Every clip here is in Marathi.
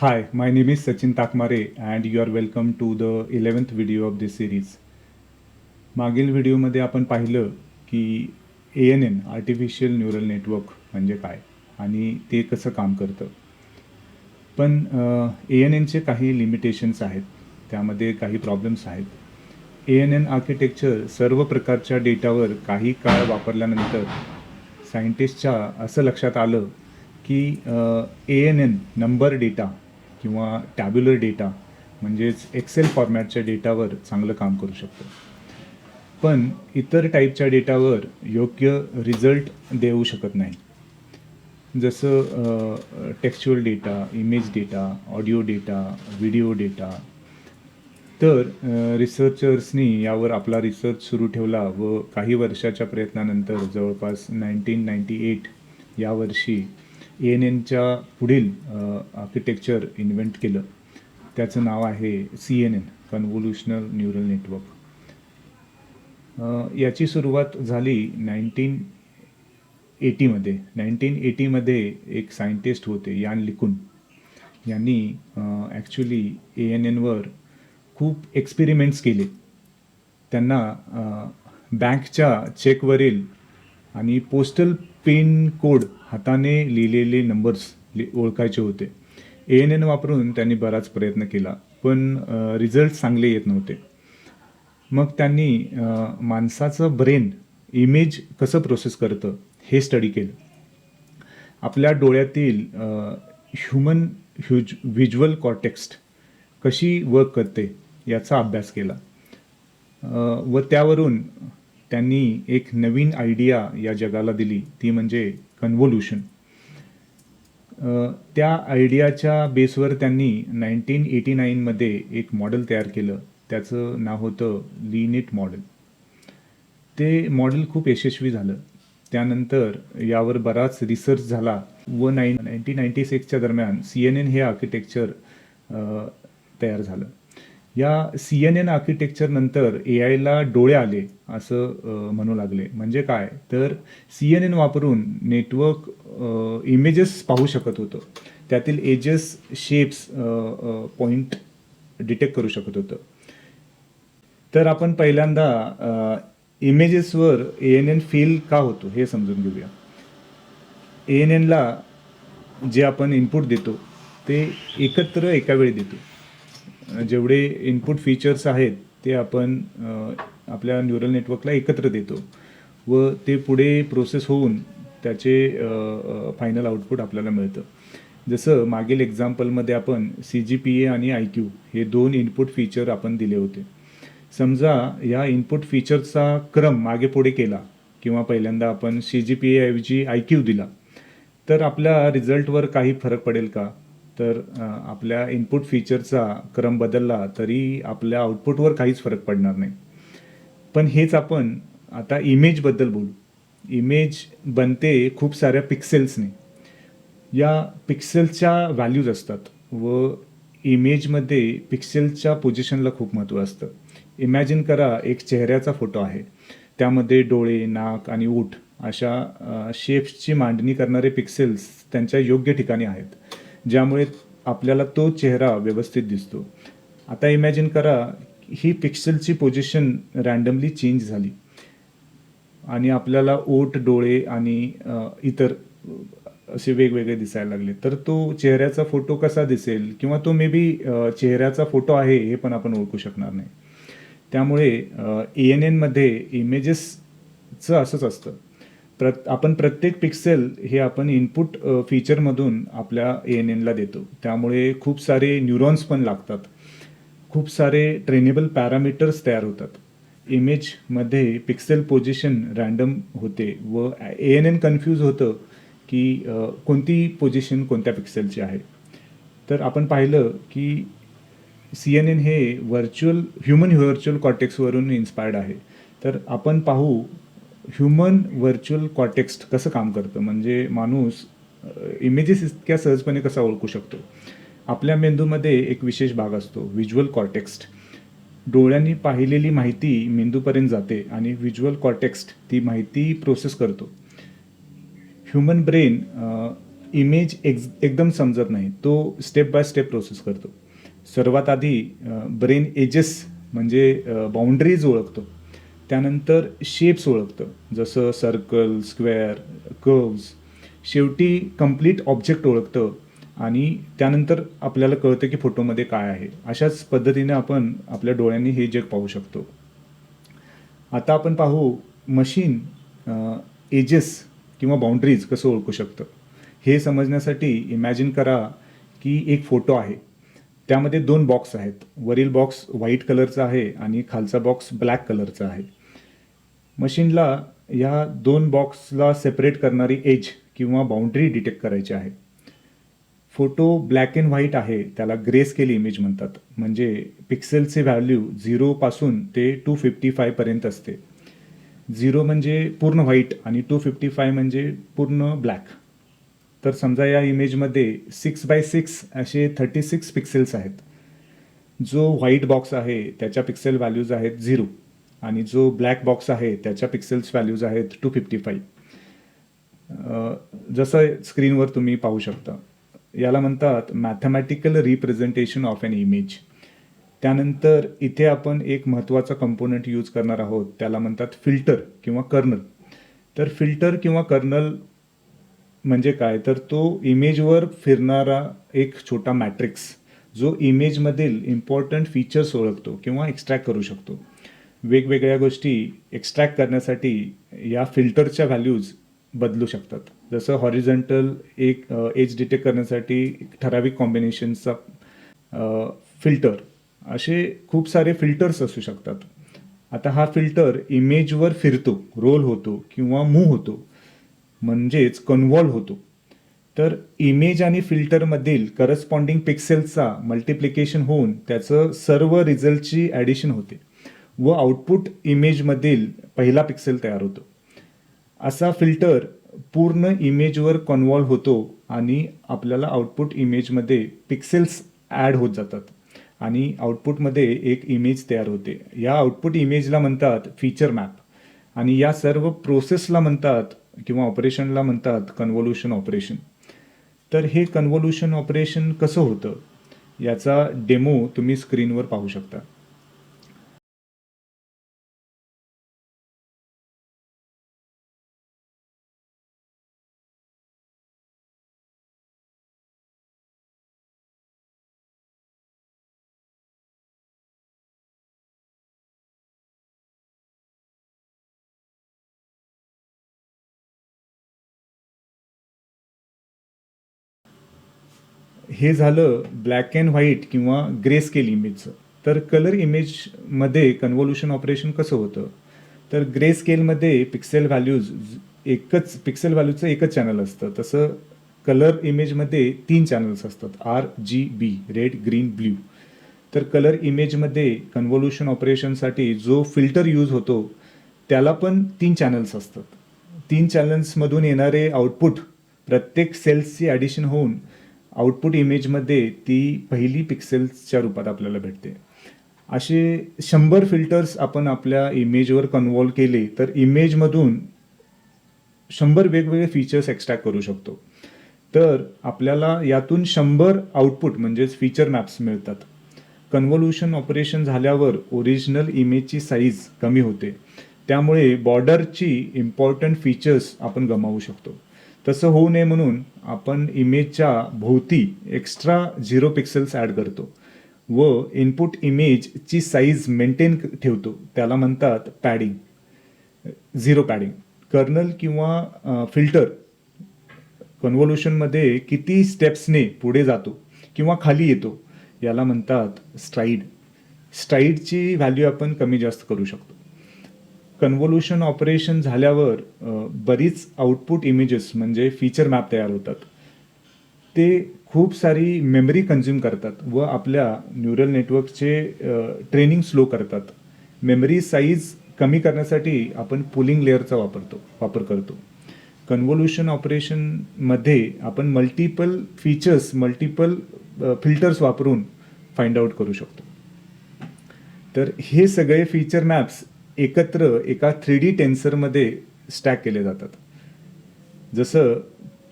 Hi, my name is Sachin Takmare and you are welcome to the 11th video of this series. मागील व्हिडिओमध्ये आपण पाहिलं की ANN आर्टिफिशियल न्यूरल नेटवर्क म्हणजे काय आणि ते कसं काम करतं. पण ANNचे काही लिमिटेशन्स आहेत, त्यामध्ये काही प्रॉब्लेम्स आहेत. ANN आर्किटेक्चर सर्व प्रकारच्या डेटावर काही काळ वापरल्यानंतर सायंटिस्टच्या असं लक्षात आलं की ANN नंबर डेटा किंवा टॅब्युलर डेटा म्हणजेच एक्सेल फॉर्मॅटच्या डेटावर चांगलं काम करू शकतं. पण इतर टाईपच्या डेटावर योग्य रिझल्ट देऊ शकत नाही. जसं textual data, image data, audio data, video data. तर रिसर्चर्सनी यावर आपला रिसर्च सुरू ठेवला व काही वर्षाच्या प्रयत्नानंतर जवळपास 1998 या वर्षी ANNच्या पुढील आर्किटेक्चर इन्व्हेंट केलं. त्याचं नाव आहे CNN, कन्व्होल्युशनल न्यूरल नेटवर्क. याची सुरुवात झाली 1980मध्ये एक सायंटिस्ट होते यान लिकुन. यांनी ॲक्च्युली ANNवर खूप एक्सपेरिमेंट्स केले. त्यांना बँकच्या चेकवरील आणि पोस्टल पिन कोड हाताने लिहिलेले नंबर्स ओळखायचे होते. ANN वापरून त्यांनी बराच प्रयत्न केला, पण रिझल्ट चांगले येत नव्हते. मग त्यांनी माणसाचं ब्रेन इमेज कसं प्रोसेस करतं हे स्टडी केलं. आपल्या डोळ्यातील ह्युमन व्हिज्युअल कॉर्टेक्स कशी वर्क करते याचा अभ्यास केला व त्यावरून त्यांनी एक नवीन आयडिया या जगाला दिली, ती म्हणजे कन्व्होल्युशन. त्या आयडियाच्या बेसवर त्यांनी 1989मध्ये एक मॉडेल तयार केलं. त्याचं नाव होतं लीनेट मॉडेल. ते मॉडेल खूप यशस्वी झालं. त्यानंतर यावर बराच रिसर्च झाला व 1996च्या दरम्यान CNN हे आर्किटेक्चर तयार झालं. या CNN आर्किटेक्चरनंतर AIला डोळे आले असं म्हणू लागले. म्हणजे काय तर CNN वापरून नेटवर्क इमेजेस पाहू शकत होतं. त्यातील एजेस, शेप्स, पॉईंट डिटेक्ट करू शकत होतं. तर आपण पहिल्यांदा इमेजेसवर ANN फेल का होतो हे समजून घेऊया. ANNला जे आपण इनपुट देतो ते एकत्र एका वेळी देतो. जेवढे इनपुट फीचर्स आहेत ते आपण आपल्या न्यूरल नेटवर्कला एकत्र देतो व ते पुढे प्रोसेस होऊन त्याचे फायनल आउटपुट आपल्याला मिळतं. जसं मागील एक्झाम्पलमध्ये आपण CGPA आणि IQ हे 2 इनपुट फीचर आपण दिले होते. समजा या इनपुट फीचरचा क्रम मागे पुढे केला किंवा पहिल्यांदा आपण CGPA ऐवजी IQ दिला, तर आपल्या रिझल्टवर काही फरक पडेल का? तर आपल्या इनपुट फीचरचा क्रम बदलला तरी आपल्या आउटपुटवर काहीच फरक पडणार नाही. पण हेच आपण आता इमेजबद्दल बोलू. इमेज बनते खूप साऱ्या पिक्सेल्सने. या पिक्सेलच्या व्हॅल्यूज असतात व इमेजमध्ये पिक्सेलच्या पोझिशनला खूप महत्त्व असतं. इमॅजिन करा एक चेहऱ्याचा फोटो आहे. त्यामध्ये डोळे, नाक आणि ओठ अशा शेप्सची मांडणी करणारे पिक्सेल्स त्यांच्या योग्य ठिकाणी आहेत, ज्यामुळे आपल्याला तो चेहरा व्यवस्थित दिसतो. आता इमॅजिन करा ही पिक्सेलची पोझिशन रँडमली चेंज झाली आणि आपल्याला ओठ, डोळे आणि इतर असे वेगवेगळे दिसायला लागले, तर तो चेहऱ्याचा फोटो कसा दिसेल किंवा तो मे बी चेहऱ्याचा फोटो आहे हे पण आपण ओळखू शकणार नाही. त्यामुळे ANNमध्ये इमेजेसचं असंच असतं. आपण प्रत्येक पिक्सेल हे आपण इनपुट फीचरमधून आपल्या ANNला देतो. त्यामुळे खूप सारे न्यूरॉन्स पण लागतात. खूप सारे ट्रेनेबल पॅरामीटर्स तयार होतात. इमेजमध्ये पिक्सेल पोझिशन रँडम होते व ANN कन्फ्यूज होतं की कोणती पोझिशन कोणत्या पिक्सेलची आहे. तर आपण पाहिलं की CNN हे ह्युमन व्हर्च्युअल कॉर्टेक्सवरून इन्स्पायर्ड आहे. तर आपण पाहू ह्युमन व्हर्च्युअल कॉर्टेक्स कसं काम करतं, म्हणजे माणूस इमेजेस इतक्या सहजपणे कसा ओळखू शकतो. आपल्या मेंदूमध्ये एक विशेष भाग असतो व्हिज्युअल कॉर्टेक्स. डोळ्यांनी पाहिलेली माहिती मेंदूपर्यंत जाते आणि व्हिज्युअल कॉर्टेक्स ती माहिती प्रोसेस करतो. ह्युमन ब्रेन इमेज एकदम समजत नाही, तो स्टेप बाय स्टेप प्रोसेस करतो. सर्वात आधी ब्रेन एजेस म्हणजे बाउंड्रीज ओळखतो. त्यानंतर शेप्स ओळखतं, जसं सर्कल, स्क्वेअर, कर्व्स. शेवटी कंप्लीट ऑब्जेक्ट ओळखतं आणि त्यानंतर आपल्याला कळतं की फोटोमध्ये काय आहे. अशाच पद्धतीने आपण आपल्या डोळ्यांनी हे जग पाहू शकतो. आता आपण पाहू मशीन एजेस किंवा बाउंड्रीज कसं ओळखू शकतं. हे समजण्यासाठी इमॅजिन करा की एक फोटो आहे. त्यामध्ये 2 बॉक्स आहेत. वरील बॉक्स व्हाईट कलरचा आहे आणि खालचा बॉक्स ब्लॅक कलरचा आहे. मशीनला या 2 बॉक्सला सेपरेट करणारी एज किंवा बाउंड्री डिटेक्ट करायची आहे. फोटो ब्लॅक अँड व्हाईट आहे, त्याला ग्रे स्केल इमेज म्हणतात. म्हणजे पिक्सेलचे व्हॅल्यू 0 पासून ते 255 पर्यंत असते. 0 म्हणजे पूर्ण व्हाईट आणि 255 म्हणजे पूर्ण ब्लॅक. तर समजा या इमेजमध्ये 6x6 असे 36 पिक्सेल्स आहेत. जो व्हाईट बॉक्स आहे त्याच्या पिक्सेल व्हॅल्यूज आहेत 0 आणि जो ब्लॅक बॉक्स आहे त्याच्या पिक्सेल्स व्हॅल्यूज आहेत 255. जसं स्क्रीनवर तुम्ही पाहू शकता. याला म्हणतात mathematical representation of an image. त्यानंतर इथे आपण एक महत्त्वाचा कंपोनंट यूज करणार आहोत, त्याला म्हणतात फिल्टर किंवा कर्नल. तर फिल्टर किंवा कर्नल म्हणजे काय, तर तो इमेजवर फिरणारा एक छोटा मॅट्रिक्स जो इमेजमधील इम्पॉर्टंट फीचर्स ओळखतो किंवा एक्स्ट्रॅक्ट करू शकतो. वेगवेगळ्या गोष्टी एक्स्ट्रॅक्ट करण्यासाठी या फिल्टरच्या व्हॅल्यूज बदलू शकतात. जसं हॉरिझॉन्टल एक एज डिटेक्ट करण्यासाठी ठराविक कॉम्बिनेशनचा फिल्टर, असे खूप सारे फिल्टर्स असू शकतात. आता हा फिल्टर इमेजवर फिरतो, रोल होतो किंवा मूव्ह होतो, म्हणजेच कन्व्हॉल्व होतो. तर इमेज आणि फिल्टरमधील करस्पॉन्डिंग पिक्सेल्सचा मल्टिप्लिकेशन होऊन त्याचं सर्व रिझल्टची ॲडिशन होते व आउटपुट इमेजमधील पहिला पिक्सेल तयार होतो. असा फिल्टर पूर्ण इमेजवर कन्व्हॉल्व होतो आणि आपल्याला आउटपुट इमेजमध्ये पिक्सेल्स ॲड होत जातात आणि आउटपुटमध्ये एक इमेज तयार होते. या आउटपुट इमेजला म्हणतात फीचर मॅप आणि या सर्व प्रोसेसला म्हणतात किंवा ऑपरेशनला म्हणतात कन्व्होल्यूशन ऑपरेशन. तर हे कन्व्होल्यूशन ऑपरेशन कसं होतं याचा डेमो तुम्ही स्क्रीनवर पाहू शकता. हे झालं ब्लॅक अँड व्हाईट किंवा ग्रे स्केल इमेजचं. तर कलर इमेजमध्ये कन्व्होल्यूशन ऑपरेशन कसं होतं, तर ग्रे स्केलमध्ये पिक्सेल व्हॅल्यूचं एकच चॅनल असतं. तसं कलर इमेजमध्ये 3 चॅनल्स असतात, RGB, रेड, ग्रीन, ब्ल्यू. तर कलर इमेजमध्ये कन्व्होल्यूशन ऑपरेशनसाठी जो फिल्टर यूज होतो त्याला पण 3 चॅनल्स असतात. 3 चॅनल्समधून येणारे आउटपुट प्रत्येक सेल्सची ॲडिशन होऊन आउटपुट इमेजमध्ये ती पहिली पिक्सेल्सच्या रूपात आपल्याला भेटते. असे 100 फिल्टर्स आपण आपल्या इमेजवर कन्व्हॉल्व केले तर इमेजमधून 100 वेगवेगळे फीचर्स एक्स्ट्रॅक्ट करू शकतो. तर आपल्याला यातून 100 आउटपुट म्हणजेच फीचर मॅप्स मिळतात. कन्व्होल्यूशन ऑपरेशन झाल्यावर ओरिजिनल इमेजची साईज कमी होते, त्यामुळे बॉर्डरची इम्पॉर्टंट फीचर्स आपण गमावू शकतो. तसं होऊ नये म्हणून आपण इमेजच्या भोवती एक्स्ट्रा 0 पिक्सेल्स ॲड करतो व इनपुट इमेजची साईज मेंटेन ठेवतो, त्याला म्हणतात पॅडिंग, 0 पॅडिंग. कर्नल किंवा फिल्टर कन्व्होल्यूशनमध्ये किती स्टेप्सने पुढे जातो किंवा खाली येतो याला म्हणतात स्ट्राईड. स्ट्राईडची व्हॅल्यू आपण कमी जास्त करू शकतो. कन्व्होल्यूशन ऑपरेशन झाल्यावर बरीच आउटपुट इमेजेस म्हणजे फीचर मॅप तयार होतात. ते खूप सारी मेमरी कन्झ्युम करतात व आपल्या न्यूरल नेटवर्कचे ट्रेनिंग स्लो करतात. मेमरी साईज कमी करण्यासाठी आपण पुलिंग लेअरचा वापर करतो. कन्व्होल्यूशन ऑपरेशनमध्ये आपण मल्टिपल फिल्टर्स वापरून फाइंड आउट करू शकतो. तर हे सगळे फीचर मॅप्स एकत्र एका 3D टेन्सरमध्ये स्टॅक केले जातात. जसं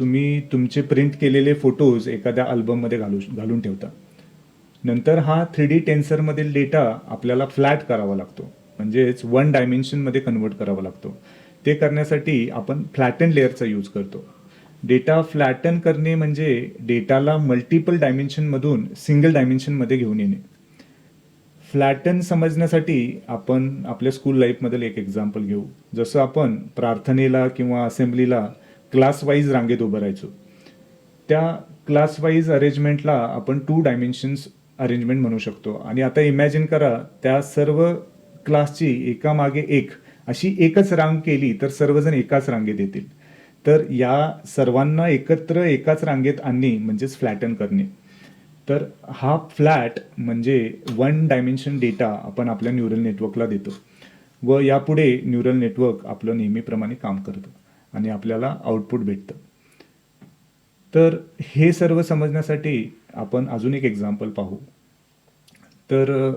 तुम्ही तुमचे प्रिंट केलेले फोटोज एखाद्या अल्बममध्ये घालून ठेवता. नंतर हा 3D टेन्सरमधील डेटा आपल्याला फ्लॅट करावा लागतो, म्हणजेच 1 डायमेन्शनमध्ये कन्वर्ट करावा लागतो. ते करण्यासाठी आपण फ्लॅटन लेअरचा यूज करतो. डेटा फ्लॅटन करणे म्हणजे डेटाला मल्टिपल डायमेन्शनमधून सिंगल डायमेन्शनमध्ये घेऊन येणे. फ्लॅटन समजण्यासाठी आपण आपल्या स्कूल लाईफमधील एक एक्झाम्पल घेऊ. जसं आपण प्रार्थनेला किंवा असेंब्लीला क्लास वाईज रांगेत उभं राहायचो. त्या क्लास वाईज अरेंजमेंटला आपण 2 डायमेन्शन्स अरेंजमेंट म्हणू शकतो. आणि आता इमॅजिन करा, त्या सर्व क्लासची एकामागे एक अशी एकच रांग केली तर सर्वजण एकाच रांगेत येतील. तर या सर्वांना एकत्र एकाच रांगेत आणणे म्हणजेच फ्लॅटन करणे. तर हा फ्लॅट म्हणजे 1 डायमेन्शन डेटा आपण आपल्या न्यूरल नेटवर्कला देतो व यापुढे न्यूरल नेटवर्क आपलं नेहमीप्रमाणे काम करतं आणि आपल्याला आउटपुट भेटतं. तर हे सर्व समजण्यासाठी आपण अजून एक एक्झाम्पल पाहू. तर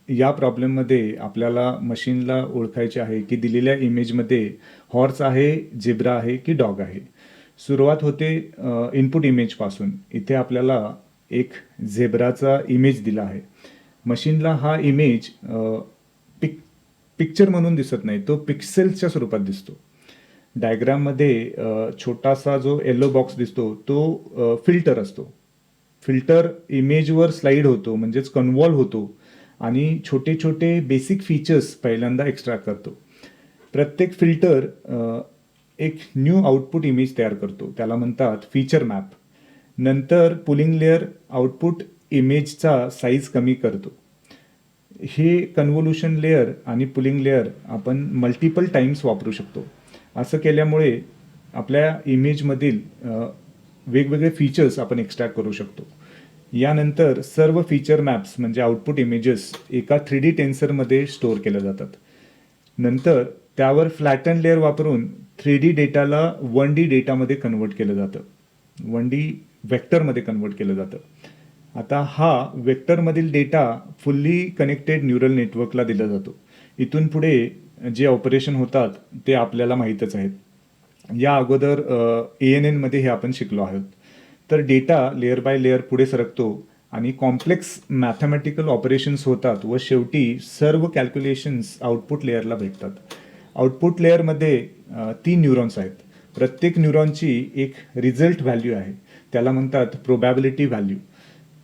या प्रॉब्लेममध्ये आपल्याला मशीनला ओळखायचे आहे की दिलेल्या इमेजमध्ये हॉर्स आहे, झेब्रा आहे की डॉग आहे. सुरुवात होते इनपुट इमेजपासून. इथे आपल्याला एक झेब्राचा इमेज दिला आहे. मशीनला हा इमेज पिक्चर म्हणून दिसत नाही, तो पिक्सेल्सच्या स्वरूपात दिसतो. डायग्राममध्ये छोटासा जो येलो बॉक्स दिसतो तो फिल्टर असतो. फिल्टर इमेजवर स्लाईड होतो, म्हणजेच कन्व्हॉल्व होतो आणि छोटे छोटे बेसिक फीचर्स पहिल्यांदा एक्स्ट्रॅक्ट करतो. प्रत्येक फिल्टर एक न्यू आउटपुट इमेज तयार करतो, त्याला म्हणतात फीचर मॅप. नंतर पुलिंग लेअर आउटपुट इमेजचा साईज कमी करतो. हे कन्व्होल्युशन लेअर आणि पुलिंग लेअर आपण मल्टिपल टाइम्स वापरू शकतो. असं केल्यामुळे आपल्या इमेजमधील वेगवेगळे फीचर्स आपण एक्स्ट्रॅक्ट करू शकतो. यानंतर सर्व फीचर मॅप्स म्हणजे आउटपुट इमेजेस एका 3D टेन्सरमध्ये स्टोअर केल्या जातात. नंतर त्यावर फ्लॅटन लेअर वापरून 3D डेटाला 1D डेटामध्ये कन्वर्ट केलं जातं, 1D वेक्टरमध्ये कन्वर्ट केलं जातं. आता हा वेक्टरमधील डेटा फुल्ली कनेक्टेड न्यूरल नेटवर्कला दिला जातो. इथून पुढे जे ऑपरेशन होतात ते आपल्याला माहीतच आहेत. या अगोदर ANN मध्ये हे आपण शिकलो आहोत. तर डेटा लेअर बाय लेअर पुढे सरकतो आणि कॉम्प्लेक्स मॅथमॅटिकल ऑपरेशन्स होतात व शेवटी सर्व कॅल्क्युलेशन्स आउटपुट लेअरला भेटतात. आउटपुट लेअरमध्ये 3 न्यूरॉन्स आहेत. प्रत्येक न्यूरॉनची एक रिझल्ट व्हॅल्यू आहे, त्याला म्हणतात प्रोबॅबिलिटी व्हॅल्यू.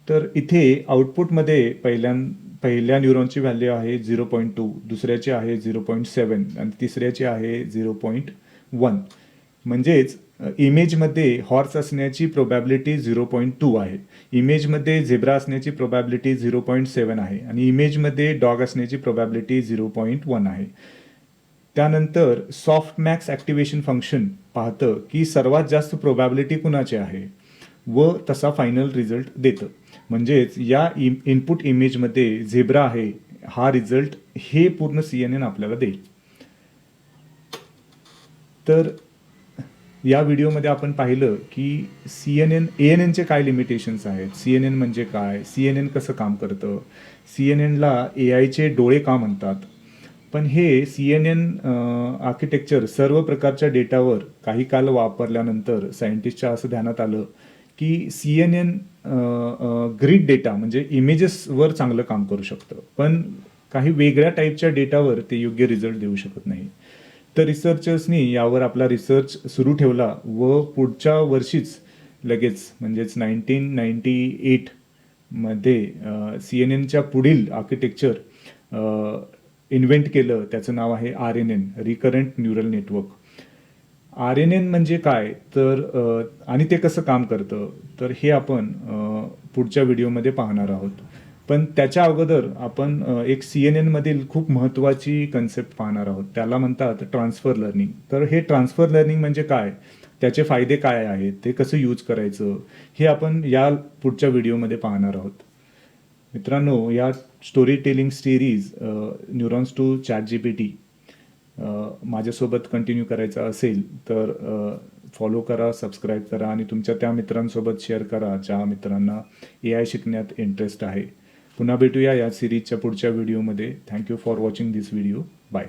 तर इथे आउटपुटमध्ये पहिल्या न्यूरॉनची व्हॅल्यू आहे 0.2, दुसऱ्याची आहे 0.7 आणि तिसऱ्याची आहे 0.1. म्हणजेच इमेजमध्ये हॉर्स असण्याची प्रोबॅबिलिटी 0.2 आहे, इमेजमध्ये झेब्रा असण्याची प्रोबॅबिलिटी 0.7 आहे आणि इमेजमध्ये डॉग असण्याची प्रोबॅबिलिटी 0.1 आहे. त्यानंतर सॉफ्ट मॅक्स ॲक्टिवेशन फंक्शन पाहतं की सर्वात जास्त प्रोबॅबिलिटी कुणाची आहे व तसा फायनल रिझल्ट देतं. म्हणजेच या इनपुट इमेजमध्ये झेब्रा आहे हा रिझल्ट हे पूर्ण CNN आपल्याला देईल. तर या व्हिडिओमध्ये आपण पाहिलं की ANNचे काय लिमिटेशन्स आहेत, CNN म्हणजे काय, CNN कसं काम करतं, CNNला AIचे डोळे का म्हणतात. पण हे CNN आर्किटेक्चर सर्व प्रकारच्या डेटावर काही काल वापरल्यानंतर सायंटिस्टच्या असं ध्यानात आलं की CNN ग्रिड डेटा म्हणजे इमेजेसवर चांगलं काम करू शकतं, पण काही वेगळ्या टाईपच्या डेटावर ते योग्य रिझल्ट देऊ शकत नाही. तर रिसर्चर्सनी यावर आपला रिसर्च सुरू ठेवला व पुढच्या वर्षीच लगेच म्हणजेच 1998 मध्ये CNNच्या पुढील आर्किटेक्चर इन्व्हेंट केलं. त्याचं नाव आहे RNN, recurrent neural network. RNN म्हणजे काय तर आणि ते कसं काम करतं तर हे आपण पुढच्या व्हिडिओमध्ये पाहणार आहोत. पण त्याच्या अगोदर आपण एक CNN मधील खूप महत्त्वाची कन्सेप्ट पाहणार आहोत, त्याला म्हणतात ट्रान्सफर लर्निंग. तर हे ट्रान्सफर लर्निंग म्हणजे काय, त्याचे फायदे काय आहेत, ते कसं यूज करायचं हे आपण या पुढच्या व्हिडिओमध्ये पाहणार आहोत. मित्रांनो, या story telling series neurons to ChatGPT माझ्यासोबत कंटिन्यू करायचा असेल तर फॉलो करा, सबस्क्राईब करा आणि तुमच्या त्या मित्रांसोबत शेअर करा ज्या मित्रांना AI शिकण्यात इंटरेस्ट आहे. पुन्हा भेटूया या सिरीजच्या पुढच्या व्हिडिओमध्ये. Thank you for watching this video. Bye.